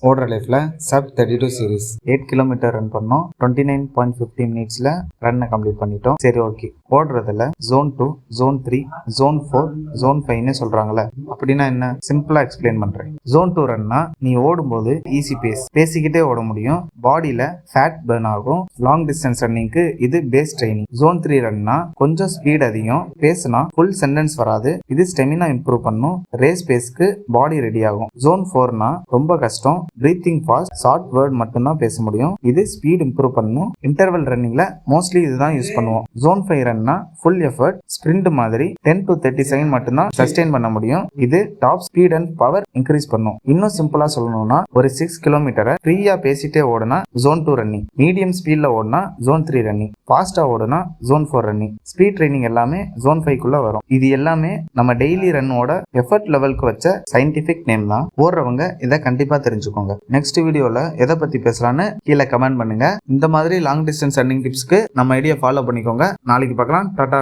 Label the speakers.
Speaker 1: ஓடுற லைஃப்ல sub 32 series 8 kilometre run பண்ணோம். 29.50 மினிட்ஸ்ல ரன்னை கம்ப்ளீட் பண்ணிட்டோம். சரி, ஓகே. ஓடுறதுல ஜோன் 2, ஜோன் 3, ஜோன் 4, ஜோன் 5ன்னு சொல்றாங்கல்ல. அப்படின்னா என்ன? சிம்பிளா எக்ஸ்பிளைன் பண்றேன். ஜோன் 2 ரன்னா நீ ஓடும்போது ஈஸி பேசிக்கிட்டே ஓட முடியும். பாடியில ஃபேட் பர்ன் ஆகும். லாங் டிஸ்டன்ஸ் ரன்னிங்க்கு இது பேஸ் ட்ரைனிங். ஜோன் 3 ரன்னா கொஞ்சம் ஸ்பீட் அதிகம், பேசினா ஃபுல் சென்டென்ஸ் வராது. இது ஸ்டெமினா இம்ப்ரூவ் பண்ணும். ரேஸ் பேஸ்க்கு பாடி ரெடி ஆகும். ஜோன் 4னா ரொம்ப கஷ்டம். பிரீத்திங் ஃபாஸ்ட், ஷார்ட் வேர்ட் மட்டும்தான் பேச முடியும். இது ஸ்பீட் இம்ப்ரூவ் பண்ணும். இன்டர்வல் ரன்னிங்ல மோஸ்ட்லி இதுதான் யூஸ் பண்ணுவோம். ஜோன் 5 ரன்னா ஃபுல் எஃபர்ட், ஸ்பிரிண்ட் மாதிரி 10 to 30 செகண்ட் மட்டும்தான் சஸ்டெயின் பண்ண முடியும். இது top speed and power increase பண்ணும். இன்னும் சிம்பிளா சொல்லணும்னா ஒரு 6 கிலோமீட்டரை ஃப்ரீயா பேசிட்டே ஓடுனா ஜோன் 2 ரன்னிங், மீடியம் ஸ்பீட்ல ஓடுனா ஜோன் 3 ரன்னிங், ஃபாஸ்டா ஓடுனா ஜோன் 4 ரன்னிங். ஸ்பீட் ட்ரைனிங் எல்லாமே ஜோன் 5 குள்ள வரும். இது எல்லாமே நம்ம டெய்லி ரன்னோட எஃபர்ட் லெவலுக்கு வச்ச சயின்டிபிக் நேம் தான். ஓடுறவங்க இதை கண்டிப்பா தெரிஞ்சுக்கோங்க. நெக்ஸ்ட் வீடியோல எதை பத்தி பேசலான்னு கீழே கமெண்ட் பண்ணுங்க. இந்த மாதிரி லாங் டிஸ்டன்ஸ் ரன்னிங் டிப்ஸ்க்கு நம்ம ஐடியா ஃபாலோ பண்ணிக்கோங்க. நாளைக்கு பார்க்கலாம். டாடா.